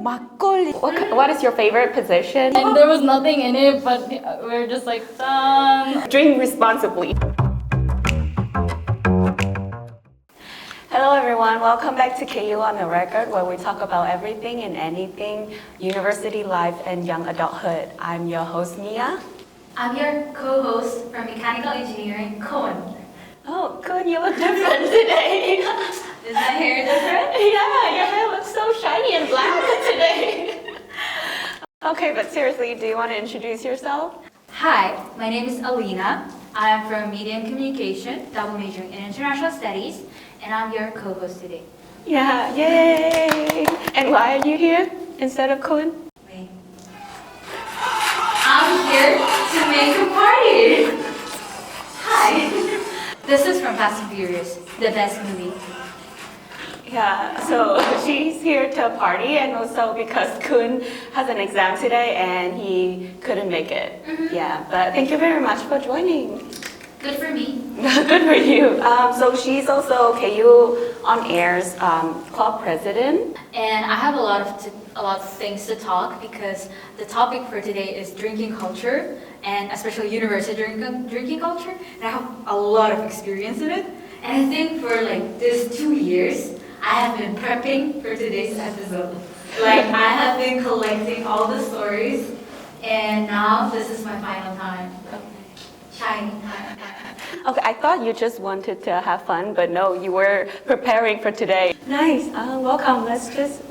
Makgeolli. What is your favorite position? And there was nothing in it, but we're just like, done. Drink responsibly. Hello everyone, welcome back to KU on the Record, where we talk about everything and anything university life and young adulthood. I'm your host Nia. I'm your co-host from Mechanical Engineering, Cohen. Oh, good, you look different today. Is my hair different? Yeah, your hair looks so shiny and black today. Okay, but seriously, do you want to introduce yourself? Hi, my name is Elina. I'm from Media and Communication, double majoring in International Studies, and I'm your co-host today. Yeah, yay! And why are you here instead of Cohen? Wait. I'm here to make a party. Hi. This is from Fast and Furious, the best movie. Yeah, so she's here to party, and also because Kun has an exam today and he couldn't make it. Yeah, but thank you very much for joining. Good for me. Good for you. So she's also KU On Air's club president. And I have a lot of things to talk because the topic for today is drinking culture, and especially university drinking culture. And I have a lot of experience in it. And I think for like this 2 years, I have been prepping for today's episode. Like I have been collecting all the stories, and now this is my final time. Shining time. Okay, I thought you just wanted to have fun, but no, you were preparing for today. Nice. Welcome. Let's just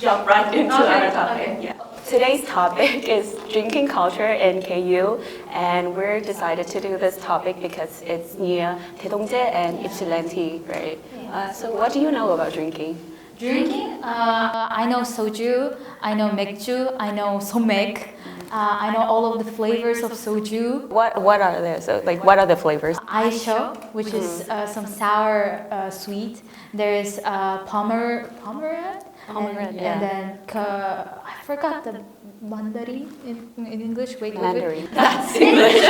jump right into our topic. Okay. Yeah. Today's topic is drinking culture in KU, and we're decided to do this topic because it's near 대동제 and Ypsilanti, right? So what do you know about drinking? Drinking? I know soju, I know 맥주, I know somek. I know all of the flavors of soju. What are there? So what are the flavors? Aisho, which is some sour sweet. There is pomegranate. Pomegranate, And then I forgot the mandarin in English. Wait, Mandarin. That's English.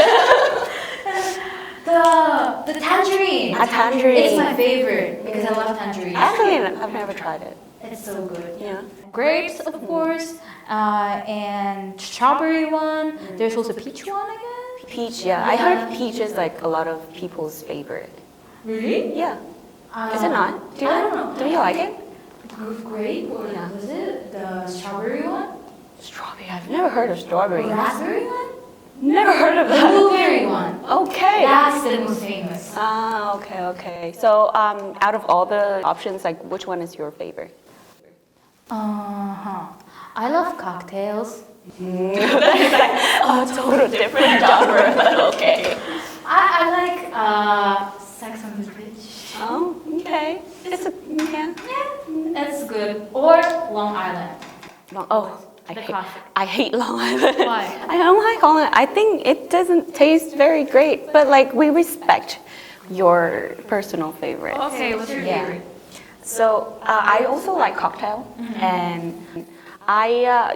The tangerine. A tangerine. It's my favorite because I love tangerine. Actually, I've never tried it. It's so good. Yeah. Grapes, of course, and strawberry one. There's also peach one, I guess. Peach, yeah. I heard peach is like a lot of people's favorite. Really? Yeah. Is it not? I don't know. Do you like it? Grape or Yeah. was it the strawberry one? Strawberry. I've never heard of strawberry. Raspberry one? Never heard of The that. blueberry one. Okay. That's the most famous. Ah, okay. So, out of all the options, like, which one is your favorite? I love cocktails. That is like a total different genre, but okay. I like Sex on the Beach. Oh, okay. Yeah. Yeah, it's good. Or Long Island. The classic. I hate Long Island. Why? I don't like Long Island. I think it doesn't taste very great, but like we respect your personal favorite. Okay, what's your favorite? So I also like cocktail, and I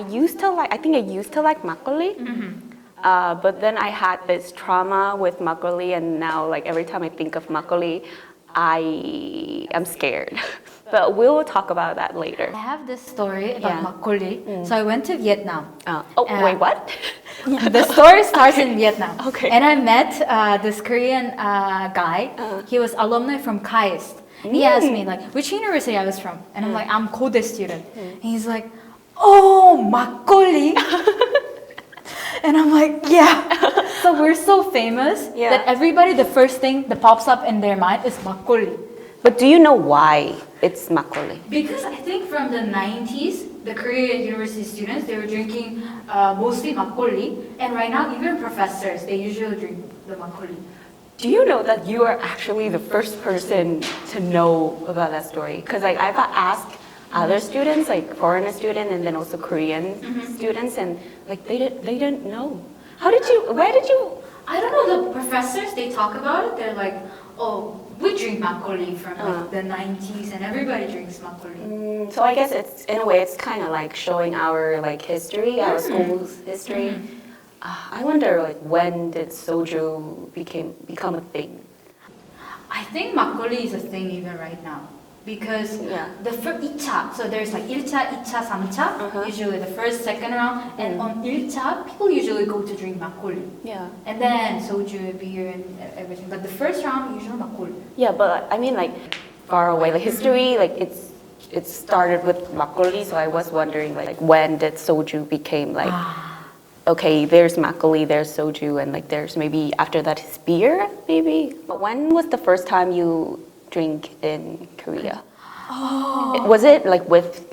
used to like Makgeolli, but then I had this trauma with Makgeolli, and now like every time I think of Makgeolli, I am scared. But we'll talk about that later. I have this story about Yeah. Makgeolli. So I went to Vietnam. Wait, what? The story starts in Vietnam. Okay. And I met this Korean guy. He was alumni from KAIST. He asked me like which university I was from, and I'm like, I'm Kkondae student. And he's like, oh, Makgeolli. And I'm like, yeah. So we're so famous that everybody, the first thing that pops up in their mind is Makgeolli. But do you know why it's Makgeolli? Because I think from the 90s, the Korean university students, they were drinking mostly Makgeolli. And right now, even professors, they usually drink the Makgeolli. Do you know that you are actually the first person to know about that story? Because like, I've asked other students, like foreigner students, and then also Korean students, and like they didn't know. Where did you? I don't know, the professors, they talk about it. They're like, oh, we drink Makgeolli from like the 90s, and everybody drinks Makgeolli. So I guess it's in a way it's kind of like showing our like history, our school's history. I wonder like when did soju become a thing? I think Makgeolli is a thing even right now. because Yeah. the first 2차, so there's like 1차, 2차, 3차, usually the first, second round, and on 1차, people usually go to drink makgeolli. Yeah. And then soju, beer, and everything. But the first round, usually makgeolli. Yeah, but I mean like far away, like history, like it started with makgeolli, so I was wondering like when did soju became like okay, there's makgeolli, there's soju, and like there's maybe after that is beer, maybe. But when was the first time you drink in Korea? Oh. Was it like with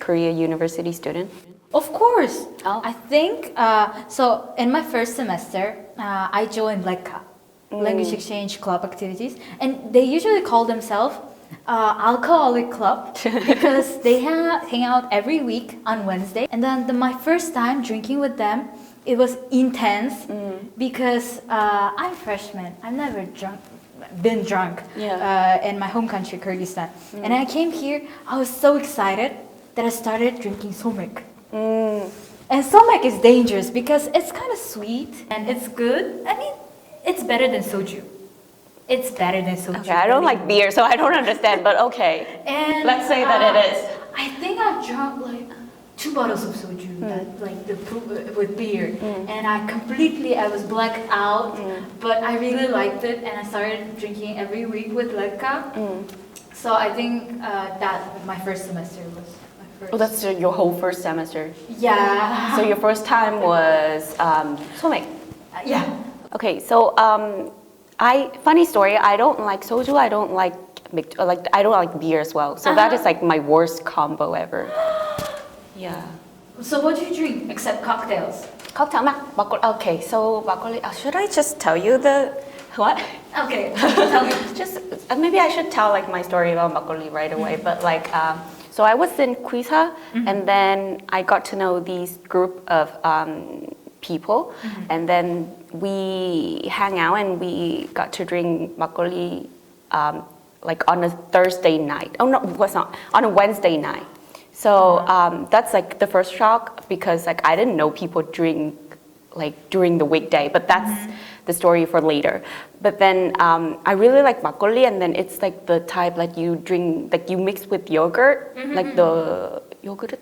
Korea university student? Of course. Oh. I think, so in my first semester, I joined LECA, Language Exchange Club activities, and they usually call themselves alcoholic club because they hang out every week on Wednesday. And then my first time drinking with them, it was intense because I'm freshman. I've never been drunk in my home country, Kyrgyzstan. And I came here, I was so excited that I started drinking somek. And somek is dangerous because it's kind of sweet and it's good. I mean, it's better than soju. It's better than soju. Okay, I don't like beer, so I don't understand, but okay. And let's say that it is. I think I've drunk like 2 bottles of soju, with beer, and I was blacked out, but I really liked it, and I started drinking every week with Ledka. So I think that my first semester was my first. Oh, that's your whole first semester. Yeah. So your first time was somek. Yeah. Okay, so funny story. I don't like soju. I don't like I don't like beer as well. So that is like my worst combo ever. Yeah. So what do you drink except cocktails? Cocktail makgeolli. Okay, so makgeolli. Should I just tell you the what? Okay, tell me. Just maybe I should tell like my story about makgeolli right away. But like, so I was in Kyrgyzstan, and then I got to know these group of people, and then we hang out and we got to drink makgeolli like on a Thursday night. Oh no, it was not on a Wednesday night. So that's like the first shock because like I didn't know people drink like during the weekday, but that's the story for later. But then I really like makgeolli, and then it's like the type like you drink like you mix with yogurt, like the yogurt.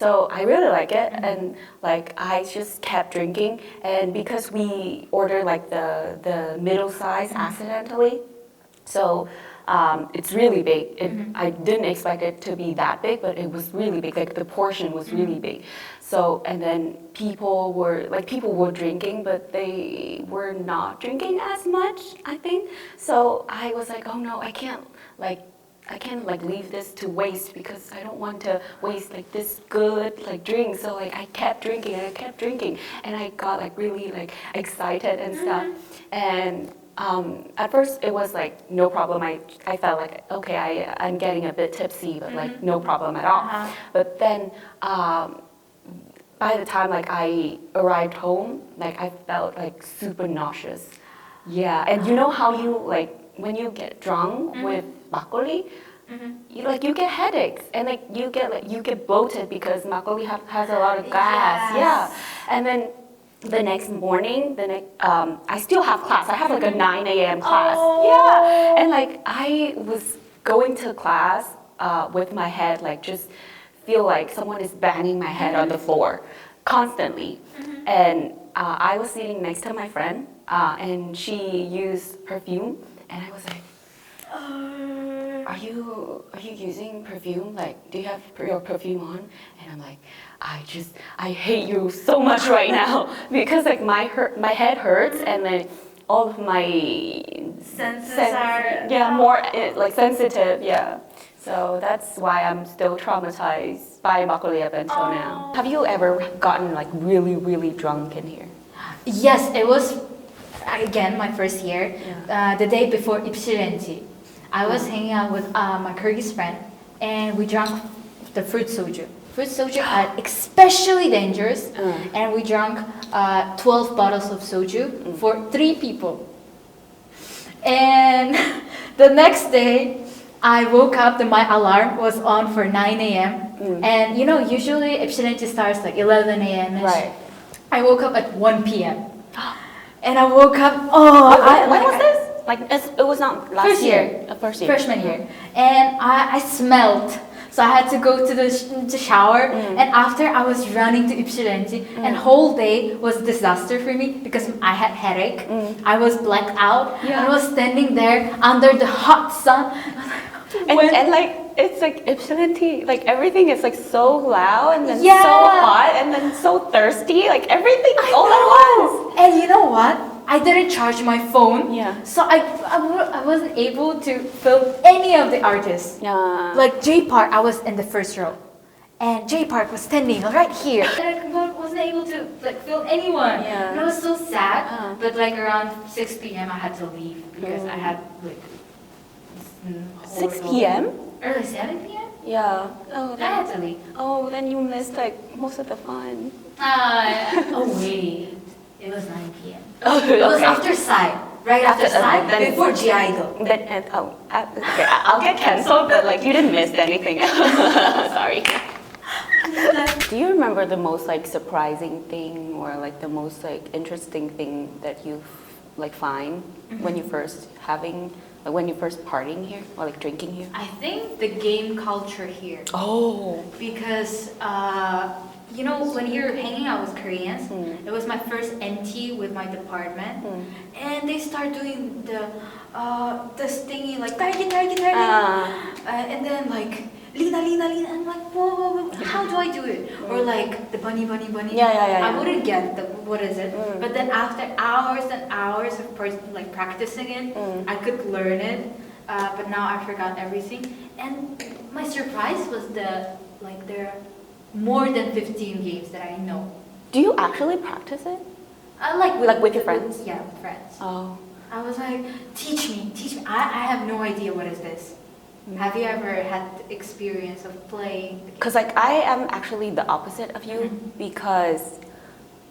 So I really like it, and like I just kept drinking, and because we ordered like the middle size accidentally, so it's really big. I didn't expect it to be that big, but it was really big. Like the portion was really big. So and then people were drinking, but they were not drinking as much, I think. So I was like, oh no, I can't leave this to waste because I don't want to waste like this good like drink. So like I kept drinking and I got like really like excited and stuff. And at first it was like no problem. I felt like okay, I'm getting a bit tipsy, but like no problem at all. But then by the time like I arrived home, like I felt like super nauseous. Yeah, and you know how you like when you get drunk with makgeolli, you get headaches and like you get bloated because makgeolli has a lot of gas. Yes. Yeah, and then the next morning, I still have class. I have like a 9 a.m. class. Oh. Yeah, and like I was going to class with my head like just feel like someone is banging my head on the floor constantly, and I was sitting next to my friend, and she used perfume, and I was like, are you using perfume? Like, do you have your perfume on? And I'm like, I hate you so much right now because like my head hurts, and then all of my Senses are more like sensitive. Yeah. So that's why I'm still traumatized by makgeolli up until now. Have you ever gotten like really, really drunk in here? Yes, it was again my first year. The day before 입실렌지, I was hanging out with my Kyrgyz friend, and we drank the fruit soju. Fruit soju are especially dangerous, and we drank 12 bottles of soju for 3 people. And the next day, I woke up and my alarm was on for 9 a.m. And you know, usually 입실렌지 starts like 11 a.m. I woke up at 1 p.m. And I woke up, When was this? like it was not last First year. First year. Freshman year. And I smelled. So I had to go to the shower, and after I was running to Ypsilanti, and whole day was disaster for me because I had headache. I was blacked out, and I was standing there under the hot sun. And like it's like Ypsilanti, like everything is like so loud and then so hot and then so thirsty, like everything all at once. And you know what? I didn't charge my phone, so I wasn't able to film any of the artists. Like J Park, I was in the first row, and J Park was standing right here. And I wasn't able to like film anyone. And I was so sad. But like around 6 p.m. I had to leave because I had like 6 p.m. Early 7 p.m. Yeah. Oh, I had to leave. Oh, then you missed like most of the fun. Oh wait, it was 9 p.m. Oh, It was after Psy, right after Psy, then- before G Idol. Then okay, I'll get cancelled, but like you didn't miss anything. Sorry. Do you remember the most like surprising thing or like the most like interesting thing that you like find when you first when you first partying here or like drinking here? I think the game culture here. Oh. Because you know, when you're hanging out with Koreans, it was my first NT with my department, and they start doing this thingy like target, and then like Lina, I'm like whoa, how do I do it? Or like the bunny. Yeah. I wouldn't get what is it, but then after hours and hours of like practicing it, I could learn it. But now I forgot everything, and my surprise was there are more than 15 games that I know. Do you actually practice it? Like with your friends? Yeah, with friends. Oh. I was like, teach me. I have no idea what is this. Have you ever had the experience of playing? Because like I am actually the opposite of you because,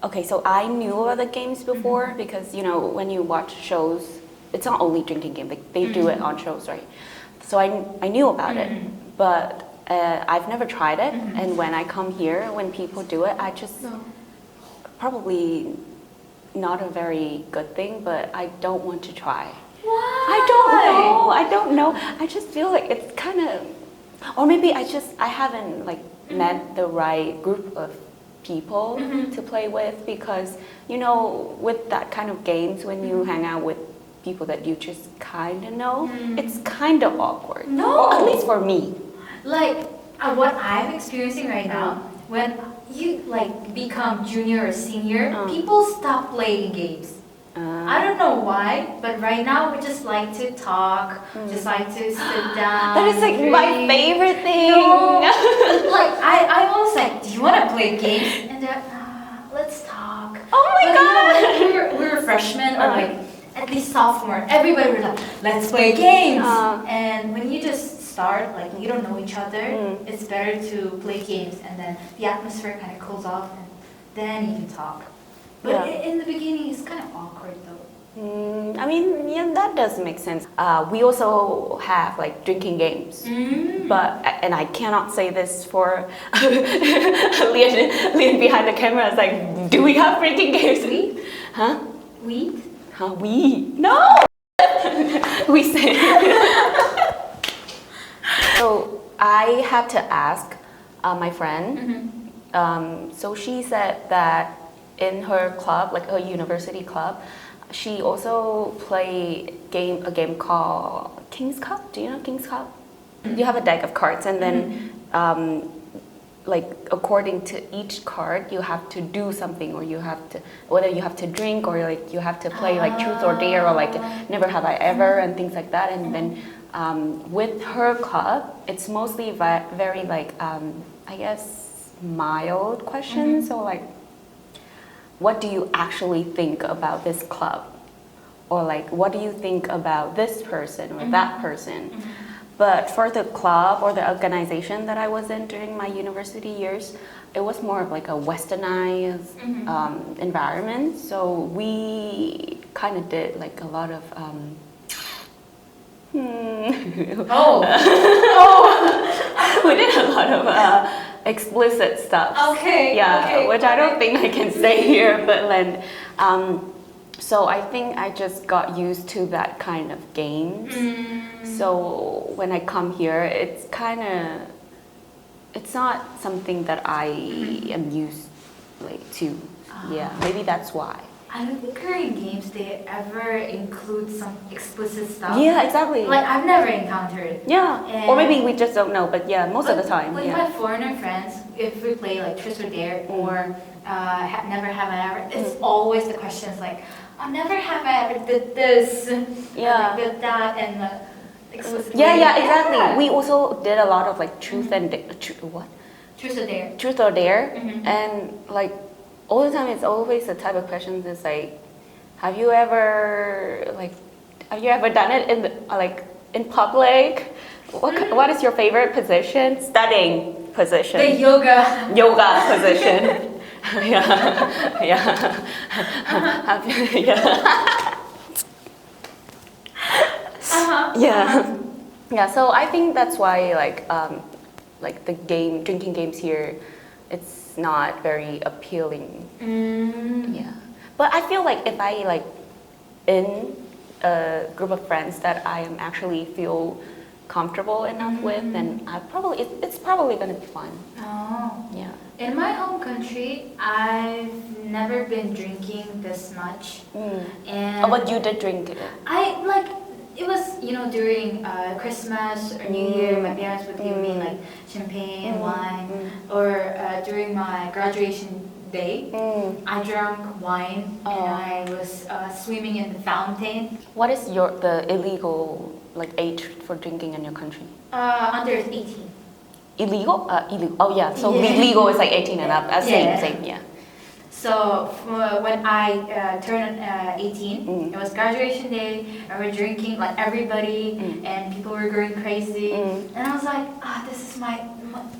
okay, so I knew about the games before because, you know, when you watch shows, it's not only drinking game, like they do it on shows, right? So I knew about it, but I've never tried it. And when I come here, when people do it, I just probably not a very good thing, but I don't want to try. Why? I don't know. I just feel like it's kind of, or maybe I haven't like met the right group of people to play with because, you know, with that kind of games, when you hang out with people that you just kind of know, it's kind of awkward. No. Or at least for me. Like what I'm experiencing right now, when you like become junior or senior, people stop playing games. I don't know why, but right now we just like to talk, just like to sit down. That is like my favorite thing. No. Like I was like, do you want to play games? And they're let's talk. Oh my god! You know, when we were freshmen or like at least sophomore, everybody was like, let's play games. And when you just start, like you don't know each other, it's better to play games, and then the atmosphere kind of cools off, and then you can talk. But in the beginning, it's kind of awkward though. I mean, yeah, that does make sense. We also have like drinking games, and I cannot say this for Lian behind the camera. Is like, do we have drinking games? Weed? Huh? Weed? Huh? Weed? No. We say. So I had to ask my friend. So she said that in her club, like her university club, she also play a game called King's Cup. Do you know King's Cup? You have a deck of cards, and then like according to each card, you have to do something, or you have to whether you have to drink or like you have to play like truth or dare or like never have I ever and things like that. And then with her club, it's mostly very like I guess mild questions. So like, what do you actually think about this club? Or like, what do you think about this person or that person? But for the club or the organization that I was in during my university years, it was more of like a westernized environment. So we kind of did like a lot of we did a lot of explicit stuff. Okay. Yeah, okay, which I don't think I can say here, but then So I think I just got used to that kind of games. So when I come here, it's not something that I am used like to. Yeah, maybe that's why. I don't think Korean games they ever include some explicit stuff. Yeah, exactly. Like I've never encountered it. Yeah, And or maybe we just don't know. But yeah, most of the time. With Yeah. my foreigner friends, if we play like Truth or Dare or Never Have I Ever, it's always the questions like, oh, never have I ever did this, Yeah. like did that, and explicitly. Yeah, exactly. We also did a lot of like truth and what? Truth or Dare. Truth or dare, and like all the time, it's always the type of questions. Is like, have you ever done it in in public? What is your favorite position? Studying position. The yoga. Yoga position. Yeah, yeah. Yeah. Yeah, so I think that's why like the drinking games here, it's not very appealing. Yeah. But I feel like if I like in a group of friends that I am actually feel comfortable enough with, then it's probably gonna be fun. Oh. Yeah. In my home country, I've never been drinking this much. And Oh, but you did drink it. It was, during Christmas or New Year, my parents would give me like champagne and wine. Or during my graduation day, I drank wine and I was swimming in the fountain. What is the illegal like age for drinking in your country? Under 18. Illegal? Illegal. Oh yeah. So Yeah. legal is like 18 and up. Yeah. Same. Yeah. So when I turned 18, it was graduation day, and we're drinking like everybody, and people were going crazy, and I was like,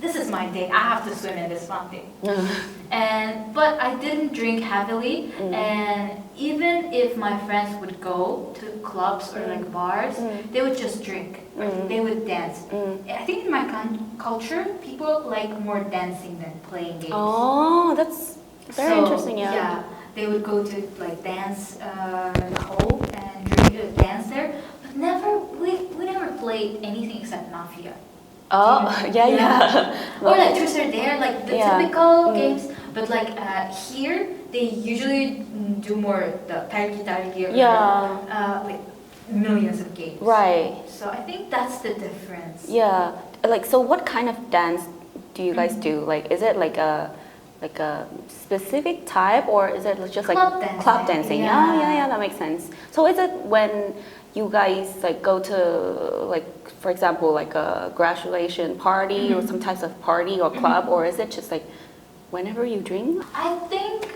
this is my day. I have to swim in this fountain. But I didn't drink heavily, and even if my friends would go to clubs or like bars, they would just drink. Or they would dance. I think in my culture, people like more dancing than playing games. Oh, that's very interesting. Yeah. Yeah, they would go to like dance hall and drink, dance there, but we never played anything except mafia. Oh, yeah. Or like Truth or Dare, like the Yeah. typical games. But like here, they usually do more the targi or like millions of games. Right. So I think that's the difference. Yeah. Like, so what kind of dance do you guys do? Like, is it like a specific type, or is it just like club dancing? Yeah, that makes sense. So is it when you guys like go to like, for example, like a graduation party or some types of party or club, or is it just like whenever you drink? I think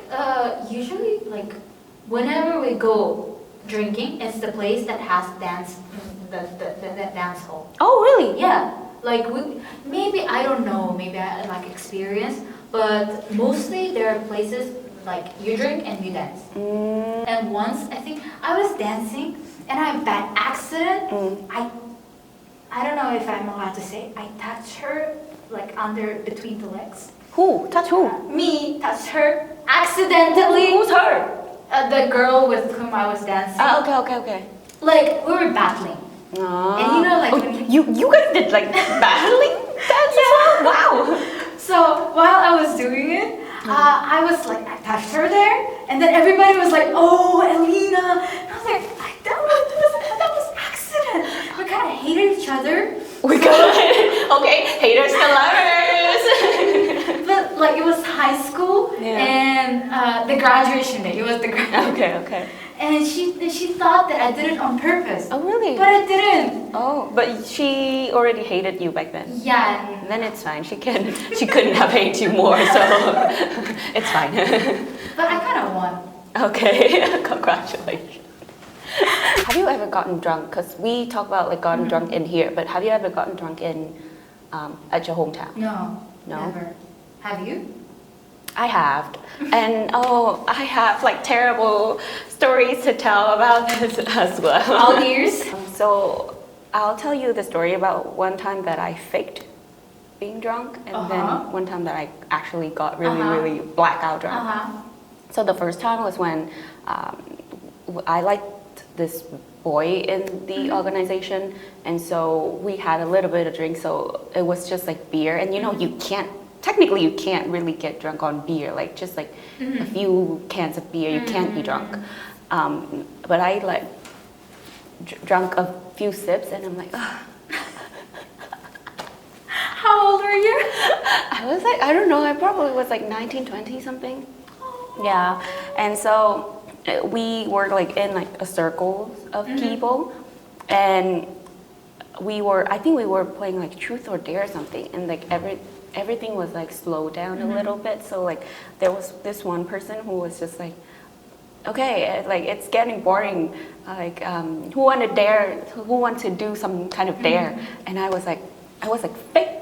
usually like whenever we go drinking, it's the place that has dance, the dance hall. Oh, really? Yeah, like maybe I don't know, maybe I like experience, but mostly there are places like you drink and you dance. And once I think I was dancing and I by accident I don't know if I'm allowed to say I touched her like between the legs. Who? Touch who? Me touched her accidentally. Who's her? The girl with whom I was dancing. Okay. Like we were battling. And like you guys did like battling dance as well? Wow. So while I was doing it, I was like, I touched her there, and then everybody was like, oh, Elina. And I was like, that was accident. We kind of hated each other. Okay, haters to lovers. But like it was high school and the graduation day. It was the graduation. Okay. And she thought that I did it on purpose. Oh, really? But I didn't. Oh, but she already hated you back then. Yeah. Then it's fine. She couldn't have hated you more, so it's fine. But I kind of won. Okay, congratulations. Have you ever gotten drunk? Because we talk about like gotten drunk in here, but have you ever gotten drunk at your hometown? No. No? Never. Have you? I have. And I have like terrible stories to tell about this as well. All ears? So I'll tell you the story about one time that I faked being drunk, and then one time that I actually got really blackout drunk. So the first time was when I liked this boy in the organization, and so we had a little bit of drink. So it was just like beer, and you can't. Technically, you can't really get drunk on beer. Like just like a few cans of beer, you can't be drunk. But I like drunk a few sips, and I'm like, ugh. How old were you? I was like, I don't know, I probably was like 19, 20 something. Yeah, and so we were like in like a circle of people, and I think we were playing like truth or dare or something, and like everything was like slowed down a little bit. So like there was this one person who was just like, okay, like it's getting boring. Like who want to do some kind of dare? And I was like fake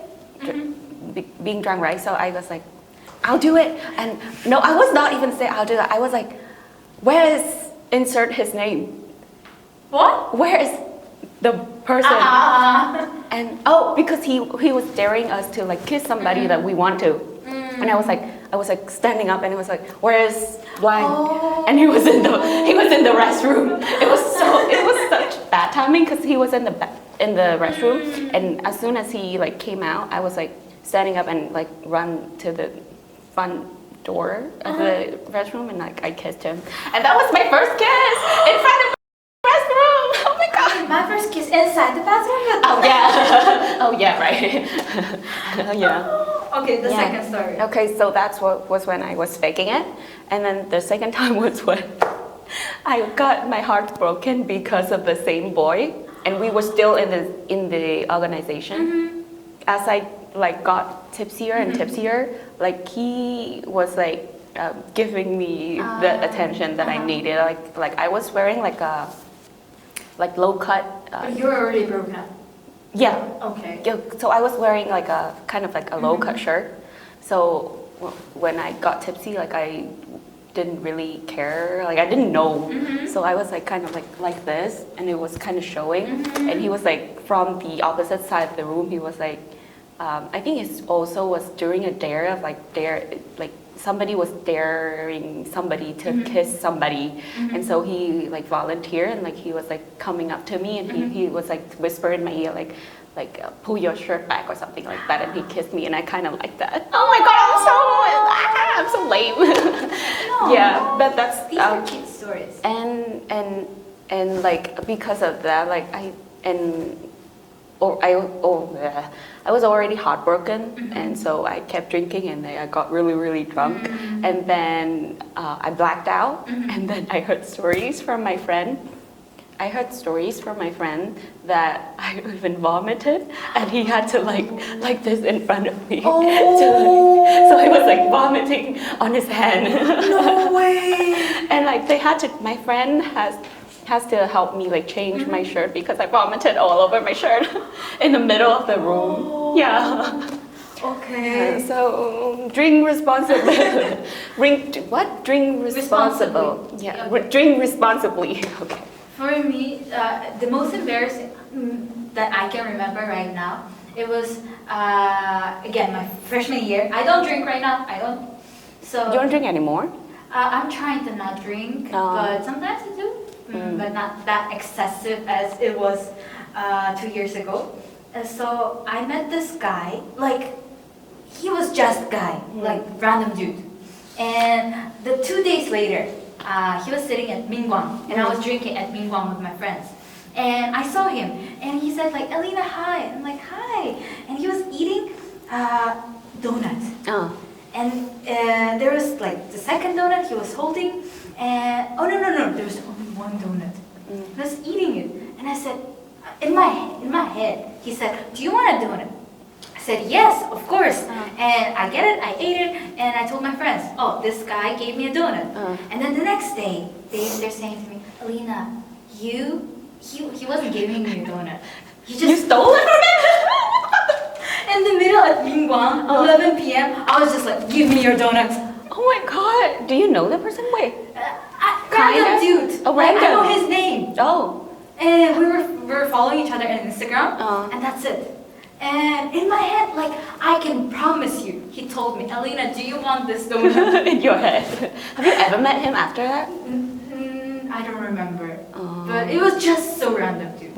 being drunk, right? So I was like, I'll do it. And no, I was not even saying I'll do it. I was like, where is insert his name? What? Where is the person? And because he was daring us to like kiss somebody that we want to. And I was like standing up, and he was like, where is blank? And he was in the restroom. It was such bad timing because he was in the restroom, and as soon as he like came out, I was like standing up and like run to the front door of the restroom, and like I kissed him, and that was my first kiss in front of the restroom. Oh my god! My first kiss inside the bathroom. Oh yeah. Oh yeah, right. Yeah. Okay, the second story. Okay, so that's what was when I was faking it, and then the second time was when I got my heart broken because of the same boy, and we were still in the organization. As I like got tipsier and tipsier, like he was like giving me the attention that I needed. Like I was wearing like a low cut. But you were already broken up. Yeah. Okay. Yeah, so I was wearing like a kind of like a low cut shirt. So when I got tipsy, like I didn't really care. Like I didn't know. So I was like kind of like this, and it was kind of showing. And he was like from the opposite side of the room. He was like, I think it also was during a dare of like somebody was daring somebody to kiss somebody, and so he like volunteered, and like he was like coming up to me, and he was like whisper in my ear like pull your shirt back or something like that, and he kissed me, and I kind of like that. Oh my god, I'm so lame. No, yeah, but that's these are cute stories. And like because of that, like I was already heartbroken, and so I kept drinking, and I got really, really drunk, and then I blacked out, and then I heard stories from my friend. That I even vomited, and he had to like this in front of me. So I was like vomiting on his hand. No way! And like my friend has to help me like change my shirt because I vomited all over my shirt in the middle of the room. Yeah. Okay. So drink responsibly. Drink responsible. Yeah. Okay. Drink responsibly. Okay. For me, the most embarrassing that I can remember right now, it was again my freshman year. I don't drink right now. I don't. So You don't drink anymore? I'm trying to not drink, but sometimes I do. But not that excessive as it was 2 years ago. So I met this guy, like he was just a guy, like random dude. And the 2 days later, he was sitting at Mingguang, and I was drinking at Mingguang with my friends. And I saw him, and he said like, Elina, hi. I'm like, hi. And he was eating donuts. And there was like the second donut he was holding, and no, there was only one donut. He was eating it, and I said, in my head, he said, do you want a donut? I said, yes, of course. And I get it, I ate it, and I told my friends, oh, this guy gave me a donut. And then the next day, they're saying to me, Elina, he wasn't giving me a donut. You stole it from him? In the middle at Mingguang, 11 p.m., I was just like, give me your donut. Oh my god. Do you know the person? Wait. Random dude. Oh, random. I know his name. Oh. And we were following each other on Instagram, and that's it. And in my head, like, I can promise you, he told me, Elina, do you want this donut? In your head. Have you ever met him after that? I don't remember. But it was just so random too.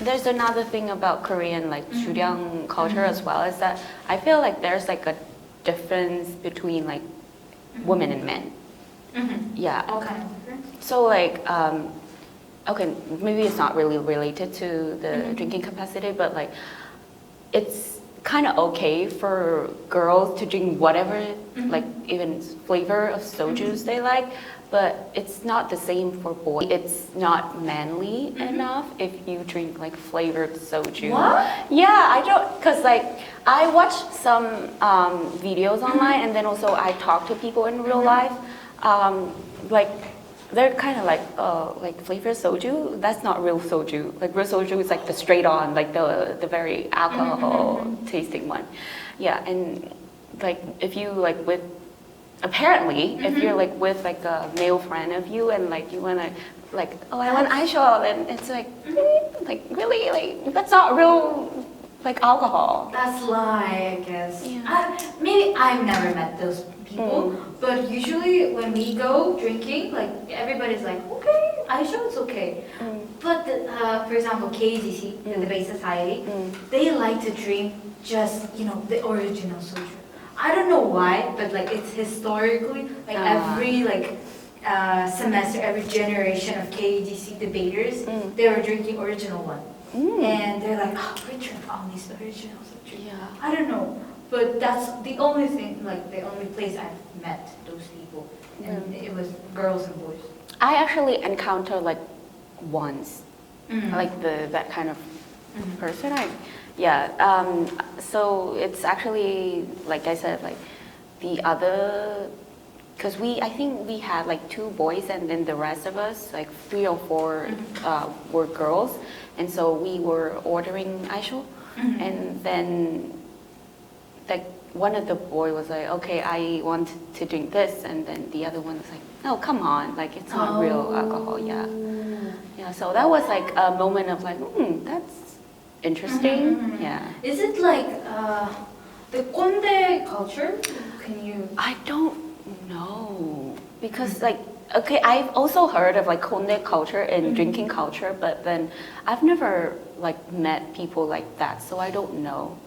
There's another thing about Korean like Juryang culture as well is that I feel like there's like a difference between like women and men. Yeah. What kind of difference? So like okay, maybe it's not really related to the drinking capacity, but like it's kind of okay for girls to drink whatever, like even flavor of sojus they like, but it's not the same for boys. It's not manly enough if you drink like flavored soju. What? Yeah, I don't, cause like I watched some videos online, and then also I talked to people in real life, like. They're kind of like flavored soju. That's not real soju. Like real soju is like the straight on, like the very alcohol tasting one. Yeah, and like if you like with, apparently if you're like with like a male friend of you and like you wanna like, oh I want aisho, then it's like really like that's not real like alcohol. That's lie, I guess. Yeah. Maybe I've never met those people, but usually when we go drinking, like everybody's like, okay, I show it's okay. But for example, KGC, the Debate Society, they like to drink just the original soju. I don't know why, but like it's historically like every like semester, every generation of KGC debaters, they were drinking original one. And they're like, oh, we drink all these original soju. Yeah. I don't know, but that's the only thing, like the only place I've met those people, and it was girls and boys. I actually encountered like once, like that kind of person. So it's actually like I said, like the other, because I think we had like 2 boys and then the rest of us, like 3 or 4 were girls, and so we were ordering aisho, and then like one of the boy was like, okay, I want to drink this, and then the other one was like, no, come on, like it's not real alcohol. Yeah, so that was like a moment of like, that's interesting. Yeah. Is it like the Kkondae culture? Can you? I don't know, because like, okay, I've also heard of like Kkondae culture and drinking culture, but then I've never like met people like that, so I don't know.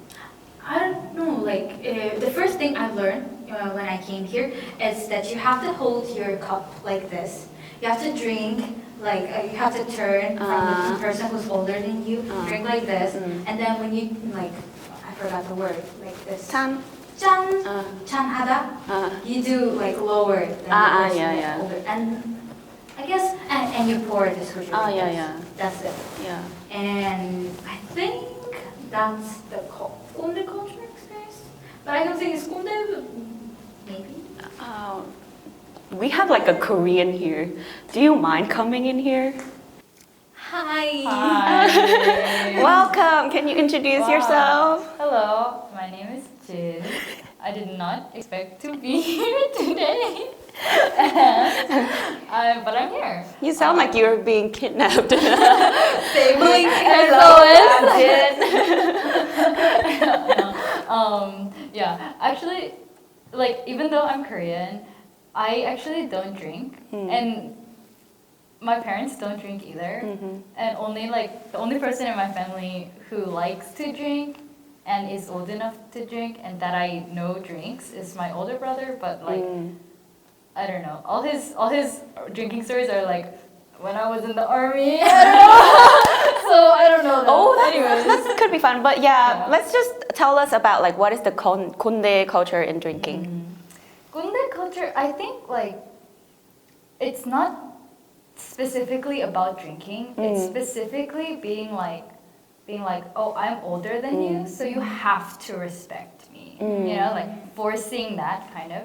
I don't know, like the first thing I learned when I came here is that you have to hold your cup like this. You have to drink, like you have to turn from the person who's older than you, drink like this, and then when you, like, I forgot the word, like this. Tan. Chan, chan hada, you do like lower than the person that's older. And I guess, and you pour the soju. That's it. Yeah. And I think that's the Kkondae culture experience. But I don't think it's Kkondae, but maybe. We have like a Korean here. Do you mind coming in here? Hi. Welcome. Can you introduce yourself? Hello, my name is Jin. I did not expect to be here today. But I'm here. You sound like you're being kidnapped. Stabling as always. Yeah, actually, like even though I'm Korean, I actually don't drink, and my parents don't drink either. And only like the only person in my family who likes to drink and is old enough to drink and that I know drinks is my older brother. But like I don't know, all his drinking stories are like when I was in the army. I don't know. So I don't know. That could be fun. But yeah, let's just tell us about like what is the Kkondae culture in drinking. Kkondae culture, I think like it's not specifically about drinking. It's specifically being like, oh, I'm older than you, so you have to respect me. You know, like forcing that kind of.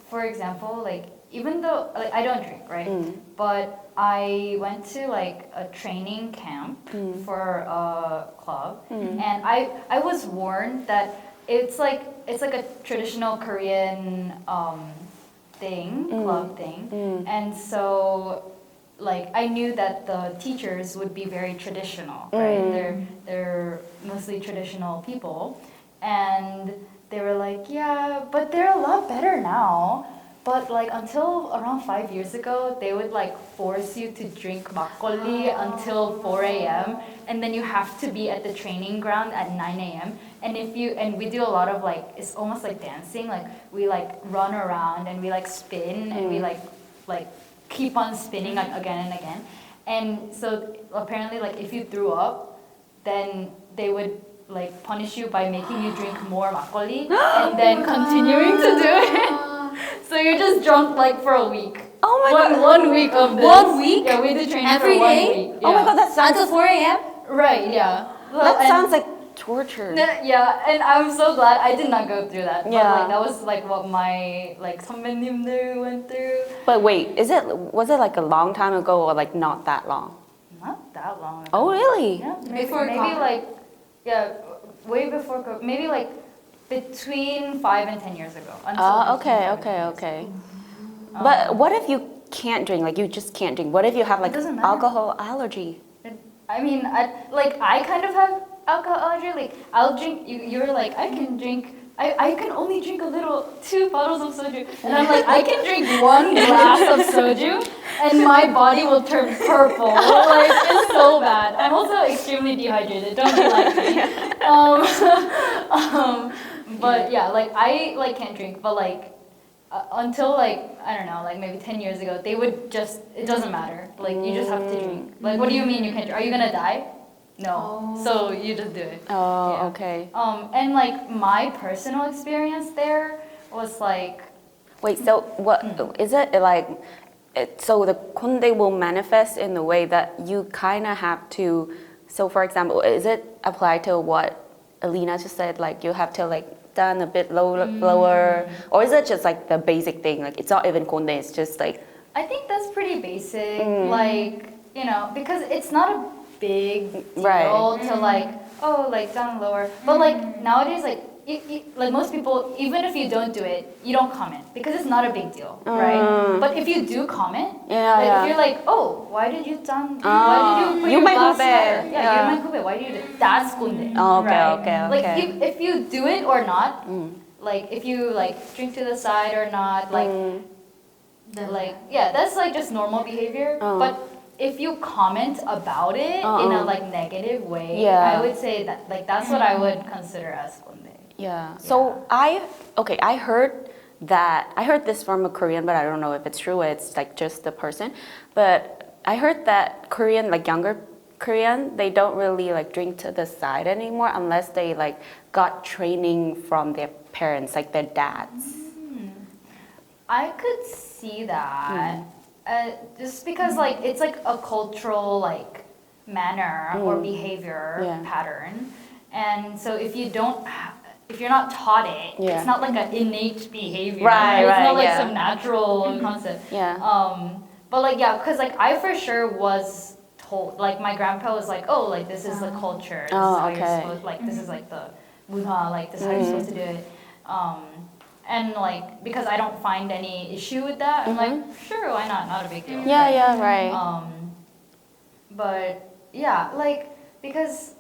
For example, like even though like I don't drink, right? But I went to like a training camp for a club, and I was warned that it's like a traditional Korean club thing, and so like I knew that the teachers would be very traditional, right? They're mostly traditional people, and they were like, yeah, but they're a lot better now. But like until around 5 years ago, they would like force you to drink makgeolli until 4 a.m. and then you have to be at the training ground at 9 a.m. And we do a lot of like, it's almost like dancing. Like we like run around and we like spin and we like keep on spinning like again and again. And so apparently like if you threw up, then they would like punish you by making you drink more makgeolli and then continuing to do it. So you're just drunk like for a week. Oh my god. 1 week of this. 1 week? Yeah, we did training Every for 1 day? week. Oh my Yeah. god, that sounds Until 4 a.m.? Right, yeah. that And- sounds like torture. Yeah, and I'm so glad I did not go through that. Yeah. But like that was like what my like 선배님들 went through. But wait, was it like a long time ago or like not that long? Not that long ago. Oh really? Yeah, maybe, Before maybe COVID? like way before COVID. Maybe like between 5 and 10 years ago. Until Oh, okay, between 5 and 10 okay, years. okay. But what if you can't drink? Like you just can't drink. What if you have like doesn't matter. alcohol allergy? I mean, I kind of have alcohol allergy. Like I'll drink. You're like I can drink. I can only drink a little, 2 bottles of soju, and I'm like I can drink 1 glass of soju, and my body will turn purple. Like it's so bad. I'm also extremely dehydrated. Don't be like me. But yeah, like I like can't drink, but like until like I don't know, like maybe 10 years ago, they would just it doesn't matter. Like you just have to drink. Like what do you mean you can't drink? Are you gonna die? No. So you just do it. Oh, Yeah. okay. And like my personal experience there was like Wait, so what is it like? So the Kkondae will manifest in the way that you kind of have to. So for example, is it applied to what Elina just said? Like you have to like done a bit lower, or is it just like the basic thing? Like it's not even Kkondae. It's just like I think that's pretty basic. Like you know, because it's not a big deal Right. to like like down lower. But like nowadays, like like most people, even if you don't do it, you don't comment because it's not a big deal, right? But if you do comment, Yeah, like yeah. if you're like, oh, why did you why did you put You your might glass hube. higher? Yeah. Yeah, you might hube. Why do you do it? That's Kkondae. Oh, okay, right? okay, Like okay. if you do it or not, like if you like drink to the side or not, like like yeah, that's like just normal behavior. But if you comment about it in a like negative way, Yeah. I would say that like that's what I would consider as Kkondae. yeah. So I heard this from a Korean, but I don't know if it's true. It's like just the person, but I heard that Korean, like younger Korean, they don't really like drink to the side anymore unless they like got training from their parents, like their dads. I could see that. Just because like it's like a cultural like manner or behavior Yeah. pattern, and so if you don't, if you're not taught it, Yeah. it's not like an innate behavior. Right, It's right, not like yeah. some natural concept. Yeah. But like yeah, because like I for sure was told, like my grandpa was like, oh, like this is the culture. This Oh, is how okay. you're supposed, like this is like the 문화, like this is how you're supposed to do it. And like because I don't find any issue with that, I'm like sure, why not? Not a big deal. Yeah, yeah, right. But yeah, like because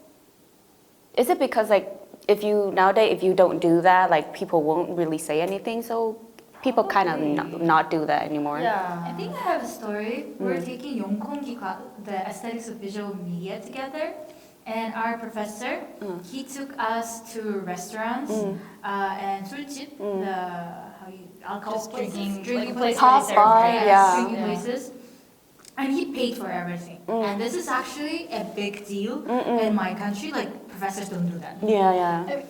Is it because like if you don't do that, like people won't really say anything, so people kind of not do that anymore? yeah, I think I have a story. We're taking Yongkongi, the aesthetics of visual media together, and our professor, he took us to restaurants and 술집, the alcohol Just places, drinking places. Pub, serve bar, drinks. yeah. drinking Yeah. places. And he paid for everything. And this is actually a big deal in my country. Like professors don't do that. Yeah, yeah.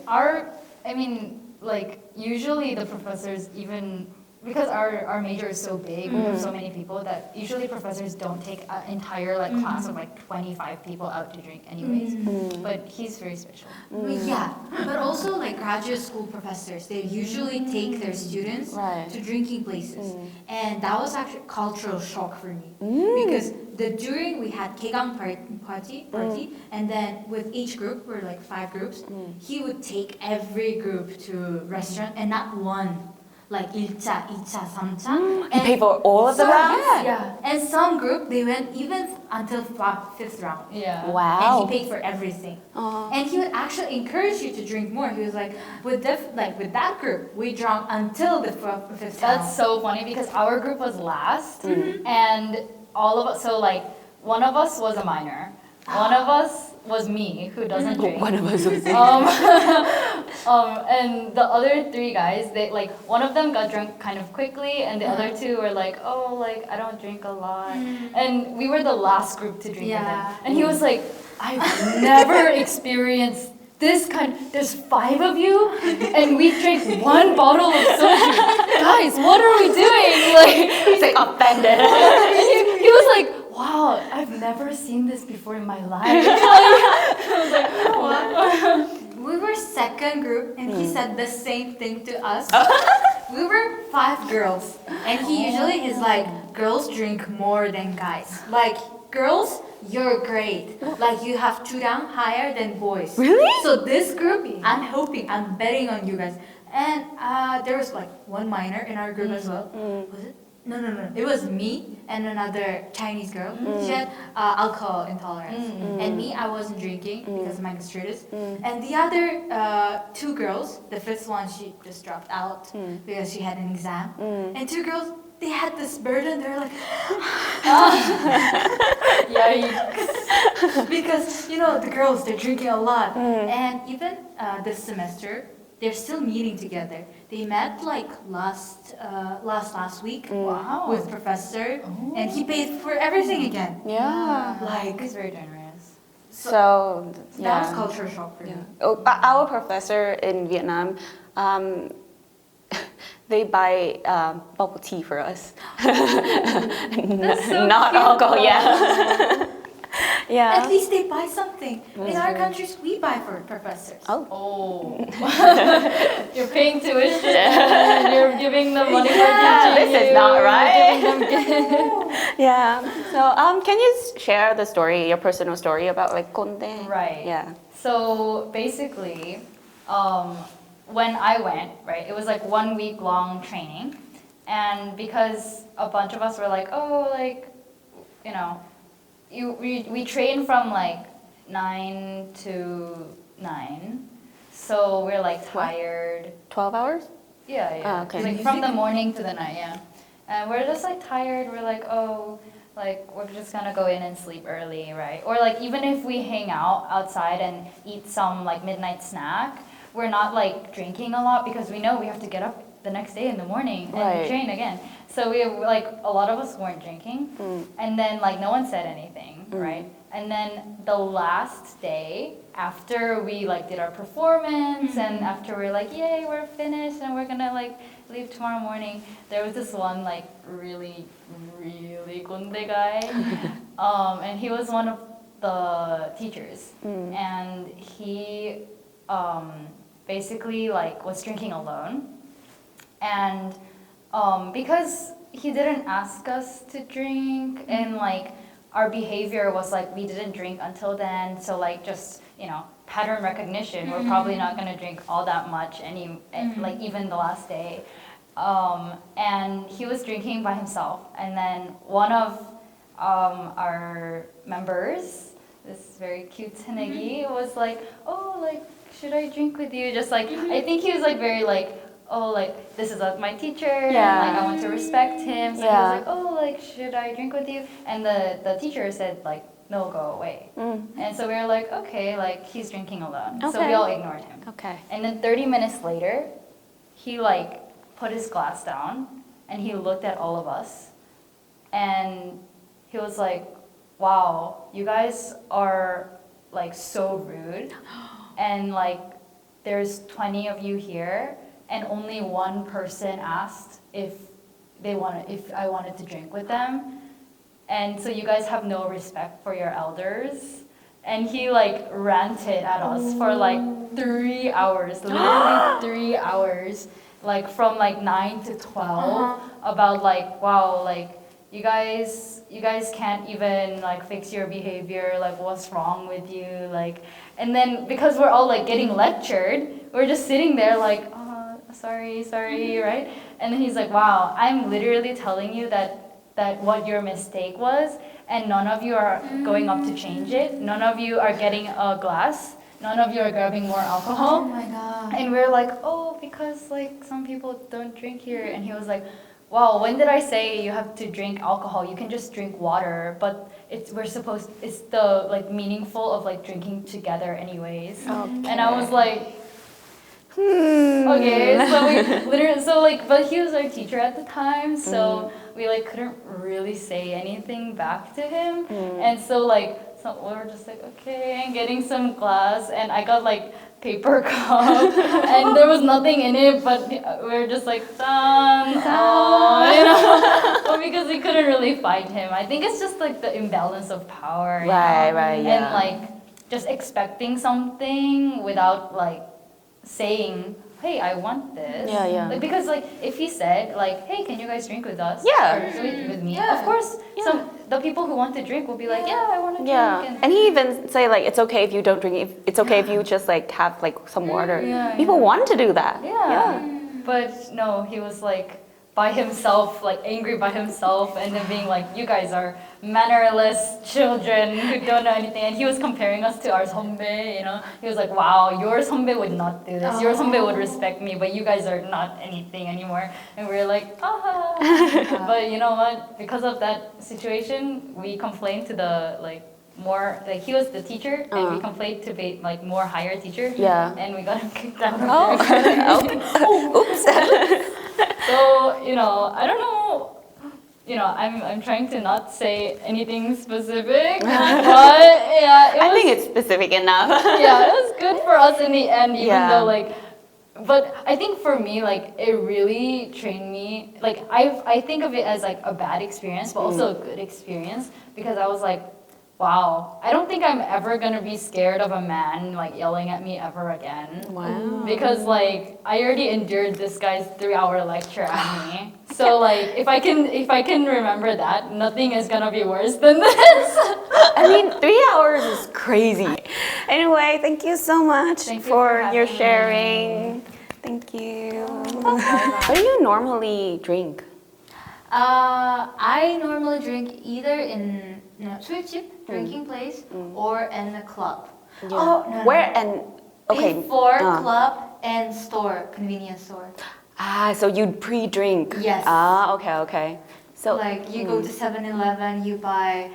I mean, like usually the professors even because our major is so big, we have so many people that usually professors don't take an entire like class of like 25 people out to drink anyways. But he's very special. Yeah, but also like graduate school professors, they usually take their students Right. to drinking places, and that was actually cultural shock for me because during we had Kegang party, and then with each group we're like 5 groups. He would take every group to restaurant and not one. like 1차, 2차, 3차. He paid for all of the rounds? Yeah. And some group, they went even until fifth round. Yeah. Wow. And he paid for everything. Oh. And he would actually encourage you to drink more. He was like, with that group, we drank until the fifth round. That's so funny because our group was last, and all of us. So like, one of us was a minor. One of us was me, who doesn't drink. One of us was And the other three guys, they like one of them got drunk kind of quickly, and the other two were like, oh, like I don't drink a lot. And we were the last group to drink with him. And he was like, I've never experienced this kind. There's 5 of you, and we drank 1 bottle of soju. Guys, what are we doing? Like He's like offended. and he was like, wow, I've never seen this before in my life. We were second group, and he said the same thing to us. We were 5 girls, and he usually is like, girls drink more than guys. Like, girls, you're great. Like, you have 2 down higher than boys. Really? So this group, I'm betting on you guys. And there was like 1 minor in our group as well. Was it? No. It was me and another Chinese girl. She had alcohol intolerance. And me, I wasn't drinking because of my gastritis. And the other 2 girls, the 5th one, she just dropped out because she had an exam. And 2 girls, they had this burden. They're like, Yikes. because the girls, they're drinking a lot. And even this semester, they're still meeting together. They met like last week Wow. with professor, and he paid for everything again. Yeah. Like He's very generous. So, that was yeah. culture shock for me. Our professor in Vietnam, they buy bubble tea for us. That's so Not cute. alcohol, yeah. Yeah. At least they buy something. In our countries, we buy for professors. Oh. You're paying tuition and you're giving them money for teaching this is you, not right. giving them gifts. Yeah. So, can you share the story, your personal story about like Kkondae? Right. Yeah. So basically, when I went, right, it was like 1 week long training. And because a bunch of us were like, oh, like, we train from like 9 to 9. So we're like tired. 12 hours? Yeah. Ah, okay. Like from the morning to the night, yeah. And we're just like tired. We're like, oh, like we're just gonna go in and sleep early, right? Or like even if we hang out outside and eat some like midnight snack, we're not like drinking a lot because we know we have to get up the next day in the morning and Right. train again. So we like a lot of us weren't drinking, and then like no one said anything, right? And then the last day after we like did our performance and after we're like, yay, we're finished and we're gonna like leave tomorrow morning, there was this one like really Kkondae guy, and he was one of the teachers, and he basically like was drinking alone, and because he didn't ask us to drink and like our behavior was like we didn't drink until then, so like just pattern recognition, we're probably not going to drink all that much like even the last day, and he was drinking by himself, and then one of our members, this very cute Tanegi, was like, oh, like should I drink with you, just like I think he was like very like, oh, like this is like my teacher, and like I want to respect him, so he was like, oh, like should I drink with you, and the teacher said like, no, go away. And so we were like, okay, like he's drinking alone, so we all ignored him. Okay. And then 30 minutes later, he like put his glass down and he looked at all of us and he was like, wow, you guys are like so rude, and like there's 20 of you here and only one person asked if I wanted to drink with them, and so you guys have no respect for your elders. And he like ranted at us for like 3 hours, literally 3 hours, like from like 9 to 12, about like, wow, like you guys can't even like fix your behavior, like what's wrong with you, like. And then because we're all like getting lectured, we're just sitting there like, sorry, right? And then he's like, wow, I'm literally telling you that what your mistake was, and none of you are going up to change it. None of you are getting a glass. None of you are grabbing more alcohol. Oh my god. And we're like, oh, because like some people don't drink here. And he was like, wow, when did I say you have to drink alcohol? You can just drink water, but it's the like meaningful of like drinking together anyways. Okay. And I was like, okay, so we literally, so like, but he was our teacher at the time, so we like couldn't really say anything back to him, and so like, so we were just like, okay, and getting some glass, and I got like paper cup, and there was nothing in it, but we were just like, done, but because we couldn't really fight him. I think it's just like the imbalance of power, you know? Right, yeah. And like just expecting something without like saying, hey, I want this. Yeah. Like, because like if he said like, hey, can you guys drink with us? Yeah. Or with me? Yeah. Of course, the people who want to drink will be like, yeah, I want to drink. Yeah, and he even say like it's okay if you don't drink. It's okay if you just like have like some water. Yeah, People want to do that. Yeah. But no, he was like by himself, like angry by himself, and then being like, you guys are mannerless children who don't know anything. And he was comparing us to our 선배, you know. He was like, wow, your 선배 would not do this. Your 선배 would respect me, but you guys are not anything anymore. And we were like, ah. But you know what? Because of that situation, we complained to the like more, like he was the teacher, and we complained to be like more higher teacher. Yeah. And we got him kicked out. Oh, oops. So, you know, I don't know, you know, I'm trying to not say anything specific, but yeah, I think it's specific enough. yeah, it was good for us in the end, even Yeah. though like, but I think for me, like, it really trained me, like, I think of it as like a bad experience, but also a good experience, because I was like, wow, I don't think I'm ever gonna be scared of a man like yelling at me ever again. Wow. Because like I already endured this guy's 3-hour lecture at me. So like if I can remember that, nothing is gonna be worse than this. I mean, 3 hours is crazy. Anyway, thank you so much Thank you for for your having sharing. Thank you. What do you normally drink? I normally drink either in 술집, drinking place, or in a club. Oh, no, Where and okay. Before club and store, convenience store. So you'd pre-drink. Yes. Okay. So Like you go to 7-Eleven, you buy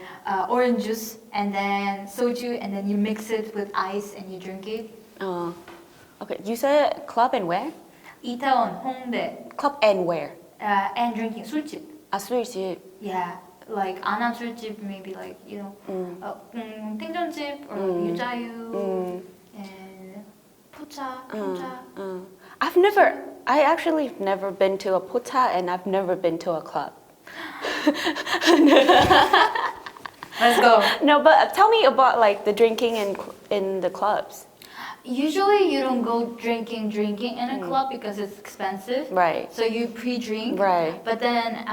orange juice and then soju, and then you mix it with ice and you drink it. okay. You said club and where? Itaewon, Hongdae, Club and where? and drinking 술집. 술집. Yeah, like 안암 술집, maybe like ting전집 or 유자유 and 포차. I actually have never been to a puta and I've never been to a club. Let's go. No, but tell me about like the drinking in the clubs. Usually you don't go drinking in a club because it's expensive. Right. So you pre-drink. Right. But then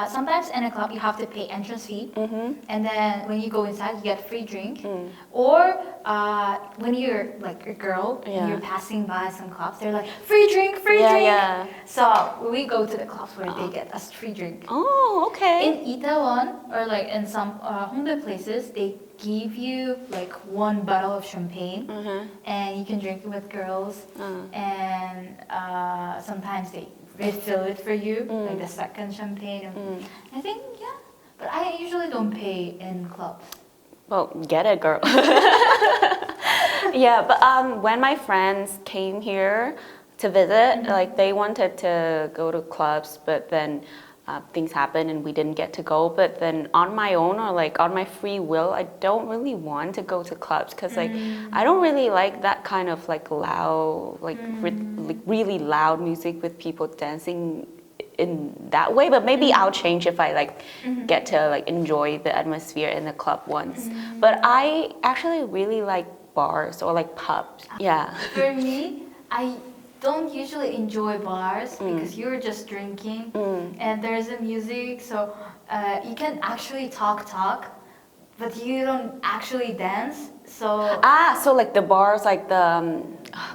sometimes in a club you have to pay entrance fee. And then when you go inside you get free drink. Or when you're like a girl and you're passing by some clubs, they're like, free drink. Yeah. So we go to the clubs where they get us free drink. Oh, okay. In Itaewon or like in some Hongdae places, they give you like one bottle of champagne and you can drink it with girls and sometimes they refill it for you, like the second champagne. I think, yeah, but I usually don't pay in clubs. Well, get it, girl. Yeah, but when my friends came here to visit, like they wanted to go to clubs, but then things happened and we didn't get to go. But then on my own or like on my free will, I don't really want to go to clubs because like I don't really like that kind of like loud, like really loud music with people dancing in that way. But maybe I'll change if I like get to like enjoy the atmosphere in the club once. But I actually really like bars or like pubs. Yeah. For me, I don't usually enjoy bars because you're just drinking and there's a music, so you can actually talk, but you don't actually dance. So So like the bars, like the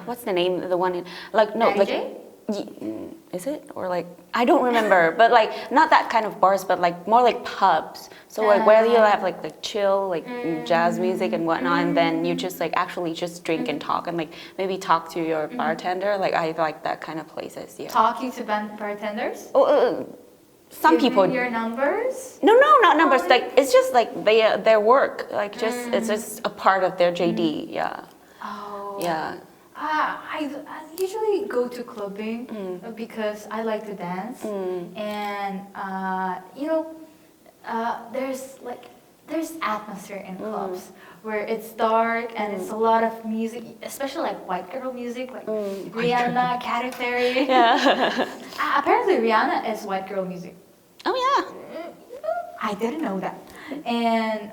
what's the name? The one in like no Mary like J? is it? Or like, I don't remember, but like not that kind of bars, but like more like pubs. So like where you have like chill, like jazz music and whatnot, and then you just like actually just drink and talk and like maybe talk to your bartender. Like I like that kind of places, yeah. Talking to bartenders? Some Giving people. your numbers? No, not numbers. Like it's just like their work. Like just it's just a part of their JD. Yeah. Oh. Yeah. I usually go to clubbing because I like to dance, and you know, there's atmosphere in clubs where it's dark and it's a lot of music, especially like white girl music, like Rihanna, Katy Perry. Yeah. Apparently, Rihanna is white girl music. Oh yeah. I didn't know that. And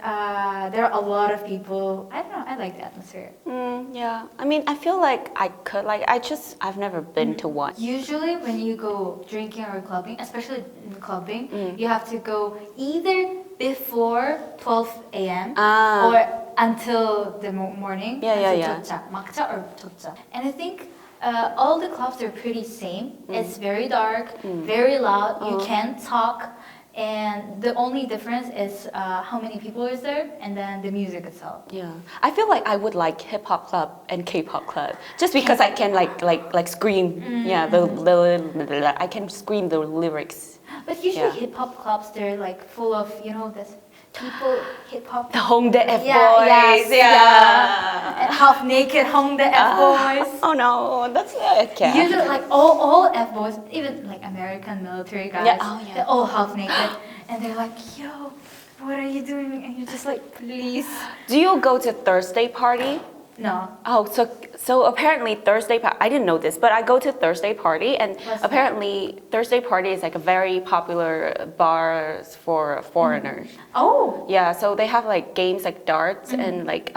there are a lot of people. I don't know. I like the atmosphere. Yeah. I mean, I feel like I could like I've never been to one. Usually, when you go drinking or clubbing, especially in clubbing, you have to go either before 12 a.m. or until the morning. Yeah. Until makcha or tocha. And I think all the clubs are pretty same. It's very dark, very loud. You can't talk. And the only difference is how many people is there, and then the music itself. Yeah, I feel like I would like hip hop club and K-pop club just because I can like scream. Yeah, I can scream the lyrics. But usually hip hop clubs, they're like full of this people hip hop. The Hongdae F Yes, boys. Yeah. And half naked Hongdae F boys. Oh no, that's okay. Usually, like all F boys, even like American military guys, they're all half naked, and they're like, "Yo, what are you doing?" And you're just like, "Please." Do you go to Thursday party? No. Oh, so apparently I didn't know this, but I go to Thursday party, and apparently Thursday party is like a very popular bar for foreigners. Oh. Yeah, so they have like games like darts and like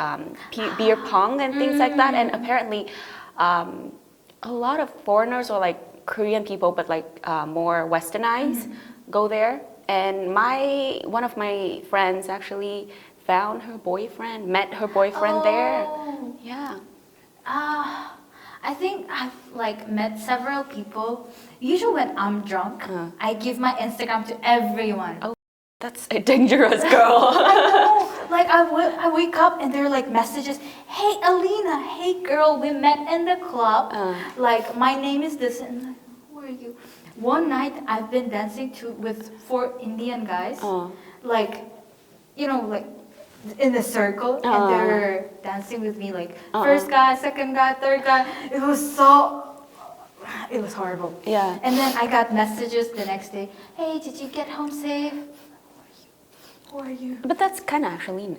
beer pong and things like that, and apparently a lot of foreigners or like Korean people, but like more westernized, go there. And one of my friends actually met her boyfriend there. Yeah. I think I've like met several people. Usually when I'm drunk, I give my Instagram to everyone. Oh, that's a dangerous girl. I know. Like I wake up and there are like messages. Hey Elina, hey girl, we met in the club. Like my name is this, and like, who are you? One night I've been dancing with 4 Indian guys. Like, like in a circle, and they're dancing with me. Like first guy, second guy, third guy. It was horrible. Yeah. And then I got messages the next day. Hey, did you get home safe? Who are you? But that's kind of actually.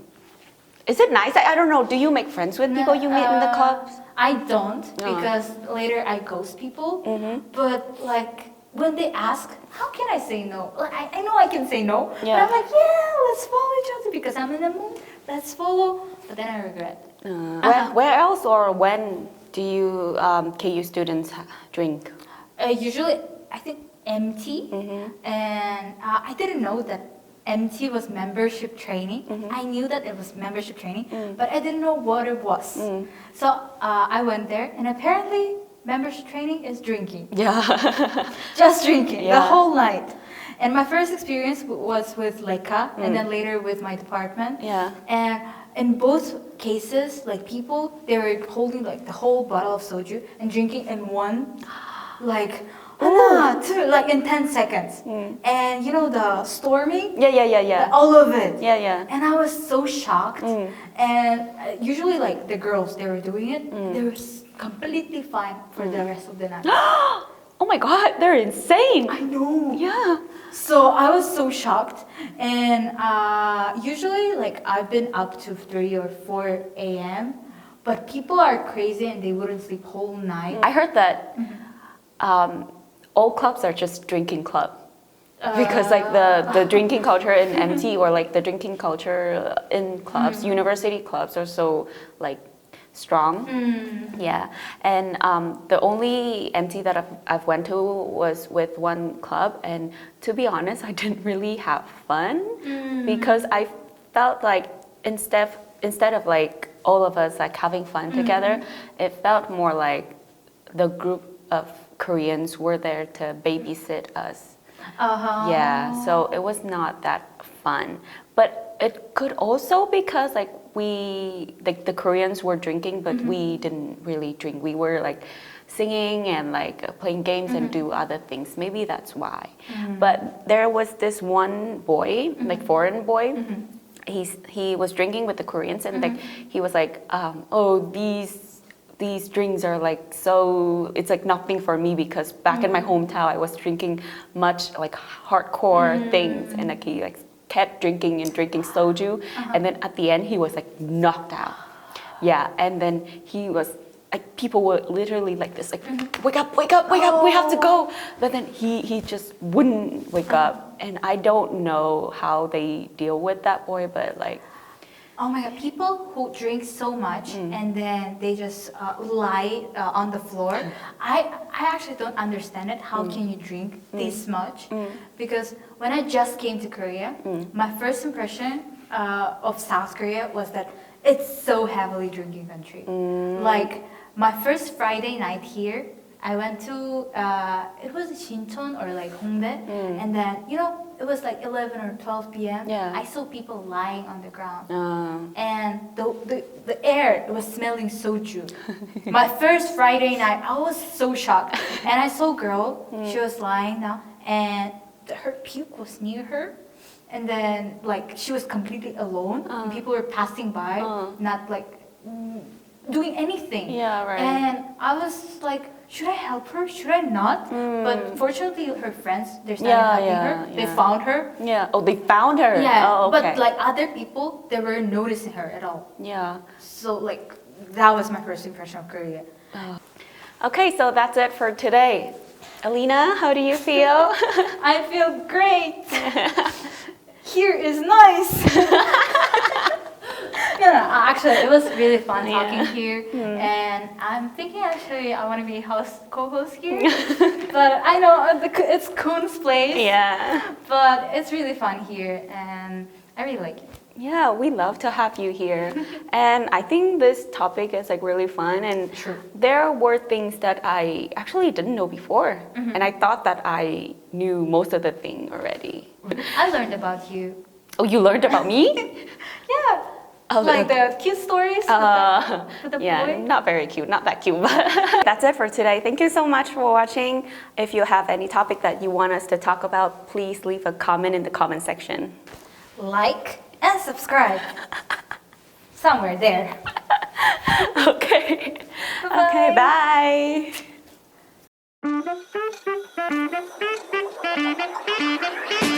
Is it nice? I don't know. Do you make friends with people you meet in the clubs? I don't, because later I ghost people. But like when they ask, how can I say no? Like I know I can say no, but I'm like, yeah, let's follow each other because I'm in the mood. Let's follow. But then I regret. Where else or when do you KU students drink? Usually, I think MT, and I didn't know that MT was membership training. I knew that it was membership training, but I didn't know what it was. So I went there, and apparently membership training is drinking. Yeah. Just drinking the whole night. And my first experience was with Leka, and then later with my department. Yeah. And in both cases, like people, they were holding like the whole bottle of soju and drinking in one, like, like in 10 seconds. And the storming? Yeah. All of it. Yeah. And I was so shocked. And usually like the girls, they were doing it, they were completely fine for the rest of the night. Oh my god, they're insane. I know. Yeah. So I was so shocked, and usually like I've been up to 3 or 4 a.m., but people are crazy and they wouldn't sleep whole night. I heard that all clubs are just drinking club. Because like the drinking culture in MT or like the drinking culture in clubs, university clubs are so like strong. Yeah, and the only MT that I've went to was with one club, and to be honest, I didn't really have fun because I felt like instead of like all of us like having fun together, it felt more like the group of Koreans were there to babysit us. Uh-huh. Yeah, so it was not that fun. But it could also because like the Koreans were drinking, but we didn't really drink. We were like singing and like playing games and do other things. Maybe that's why. But there was this one boy, like foreign boy. He was drinking with the Koreans and like he was like, oh, these drinks are like so, it's like nothing for me because back in my hometown I was drinking much like hardcore things, and like he like kept drinking and drinking soju, and then at the end he was like knocked out. Yeah, and then he was like, people were literally like this, like wake up, wake up, wake up, we have to go. But then he just wouldn't wake up, and I don't know how they deal with that boy, but like, Oh my god, people who drink so much and then they just lie on the floor. I actually don't understand it. How can you drink this much? Because when I just came to Korea, my first impression of South Korea was that it's so heavily drinking country. Like my first Friday night here, I went to, it was Sinchon or like Hongdae, and then, you know, it was like 11 or 12 p.m. Yeah. I saw people lying on the ground. And the air was smelling soju. My first Friday night, I was so shocked. And I saw a girl, she was lying down, and her puke was near her. And then, like, she was completely alone. And people were passing by, not like doing anything. Yeah, right. And I was like, should I help her? Should I not? But fortunately, her friends, they're started helping her. They found her. Yeah. Oh, they found her. Yeah. Oh, okay. But like other people, they weren't noticing her at all. Yeah. So like that was my first impression of Korea. Okay, so that's it for today. Elina, how do you feel? I feel great. Here is nice. No, actually, it was really fun talking here, and I'm thinking actually I want to be co-host here. But I know it's Kun's place. Yeah. But it's really fun here, and I really like it. Yeah, we love to have you here. And I think this topic is like really fun, and there were things that I actually didn't know before, and I thought that I knew most of the thing already. I learned about you. Oh, you learned about me? Yeah. Oh, like the cute stories with the yeah, boy. not very cute, not that cute, but that's it for today. Thank you so much for watching. If you have any topic that you want us to talk about, please leave a comment in the comment section. Like and subscribe. Somewhere there. Okay. Bye-bye. Okay, bye.